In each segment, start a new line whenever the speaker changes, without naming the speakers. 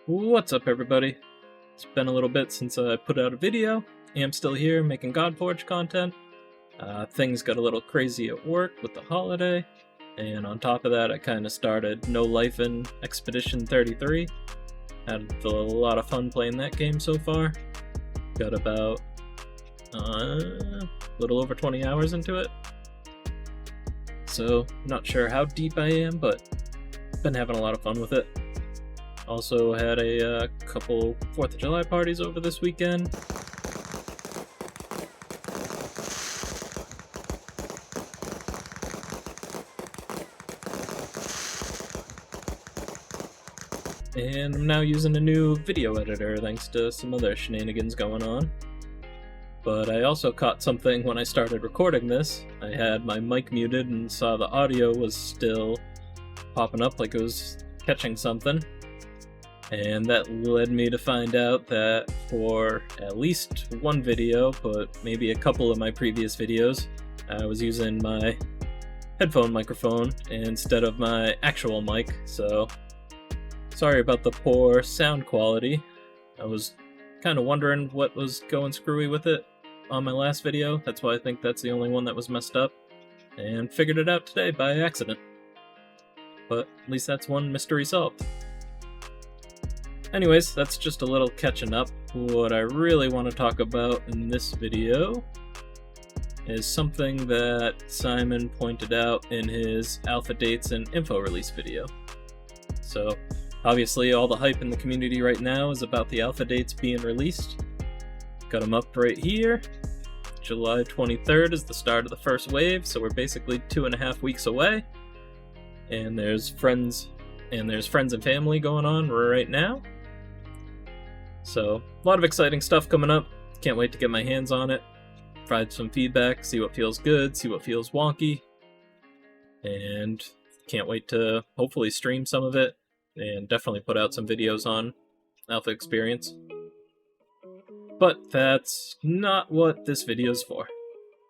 What's up, everybody? It's been a little bit since I put out a video. I'm still here making Godforge content. Things got a little crazy at work with the holiday, and on top of that I kind of started No Life in Expedition 33. Had a lot of fun playing that game so far. Got about a little over 20 hours into it. So, not sure how deep I am, but been having a lot of fun with it. Also had a couple 4th of July parties over this weekend. And I'm now using a new video editor thanks to some other shenanigans going on. But I also caught something when I started recording this. I had my mic muted and saw the audio was still popping up like it was catching something. And that led me to find out that for at least one video, but maybe a couple of my previous videos, I was using my headphone microphone instead of my actual mic, so sorry about the poor sound quality. I was kind of wondering what was going screwy with it on my last video. That's why I think that's the only one that was messed up, and figured it out today by accident. But at least that's one mystery solved. Anyways, that's just a little catching up. What I really want to talk about in this video is something that Simon pointed out in his alpha dates and info release video. So, obviously all the hype in the community right now is about the alpha dates being released. Got them up right here. July 23rd is the start of the first wave, so we're basically 2.5 weeks away. And there's friends and family going on right now. So, a lot of exciting stuff coming up. Can't wait to get my hands on it, provide some feedback, see what feels good, see what feels wonky, and can't wait to hopefully stream some of it, and definitely put out some videos on Alpha Experience. But that's not what this video's for.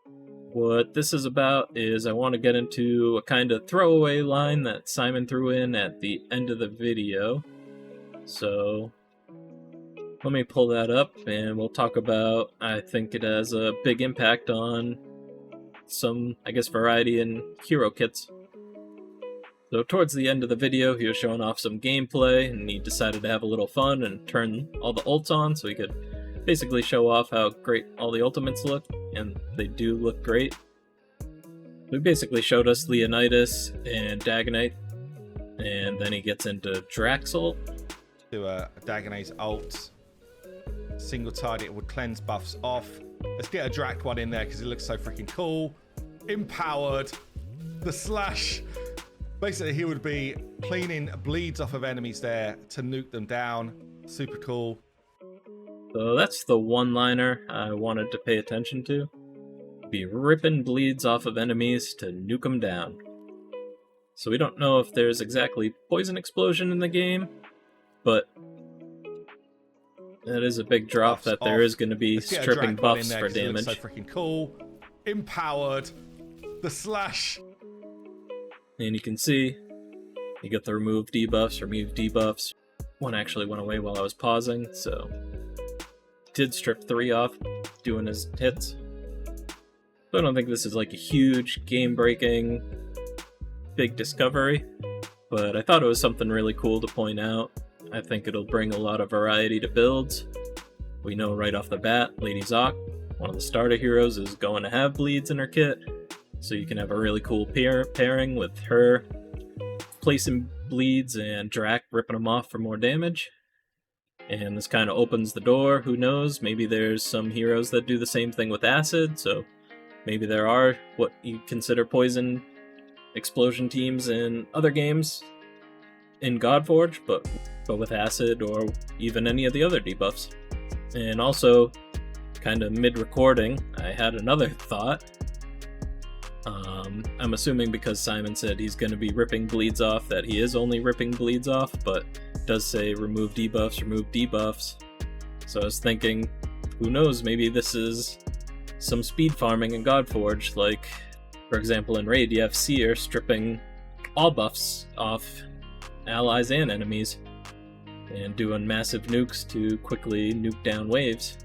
What this is about is I want to get into a kind of throwaway line that Simon threw in at the end of the video. So let me pull that up and we'll talk about, I think it has a big impact on some, I guess, variety in hero kits. So towards the end of the video, he was showing off some gameplay and he decided to have a little fun and turn all the ults on so he could basically show off how great all the ultimates look, and they do look great. He basically showed us Leonidas and Dagonite, and then he gets into Drax ult.
Do a Dagonite's ult. Single target would cleanse buffs off. Let's get a Drac one in there because it looks so freaking cool. Empowered. The slash. Basically, he would be cleaning bleeds off of enemies there to nuke them down. Super cool.
So that's the one-liner I wanted to pay attention to. Be ripping bleeds off of enemies to nuke them down. So we don't know if there's exactly poison explosion in the game, but that is a big drop buffs that there off. Is going to be stripping buffs for damage.
So freaking cool. Empowered. The slash.
And you can see you get the remove debuffs. One actually went away while I was pausing, so did strip 3 off doing his hits. So I don't think this is like a huge game-breaking big discovery, but I thought it was something really cool to point out. I think it'll bring a lot of variety to builds. We know right off the bat, Lady Zoc, one of the starter heroes, is going to have bleeds in her kit, so you can have a really cool pairing with her placing bleeds and Drac ripping them off for more damage. And this kind of opens the door, who knows, maybe there's some heroes that do the same thing with acid, so maybe there are what you consider poison explosion teams in other games in Godforge, but with acid or even any of the other debuffs. And also, kind of mid-recording, I had another thought. I'm assuming because Simon said he's going to be ripping bleeds off that he is only ripping bleeds off, but it does say remove debuffs. So I was thinking, who knows, maybe this is some speed farming in Godforge, like, for example, in Raid you have Seer stripping all buffs off allies and enemies. and doing massive nukes to quickly nuke down waves.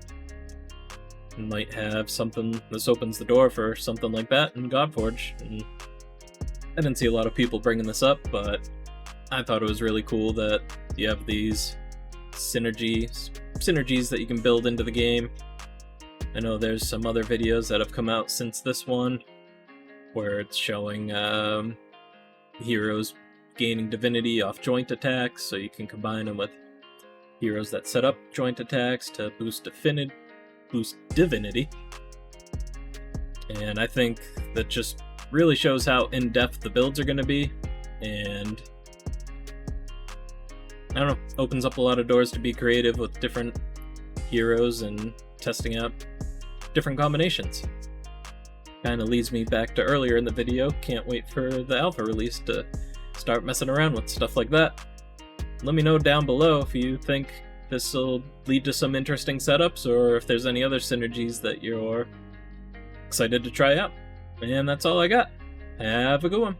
You might have something, this opens the door for something like that in Godforge. And I didn't see a lot of people bringing this up, but I thought it was really cool that you have these synergies that you can build into the game. I know there's some other videos that have come out since this one where it's showing heroes gaining divinity off joint attacks, so you can combine them with heroes that set up joint attacks to boost divinity. And I think that just really shows how in-depth the builds are going to be, and I don't know, opens up a lot of doors to be creative with different heroes and testing out different combinations. Kind of leads me back to earlier in the video. Can't wait for the alpha release to start messing around with stuff like that. Let me know down below if you think this will lead to some interesting setups, or if there's any other synergies that you're excited to try out. And that's all I got. Have a good one.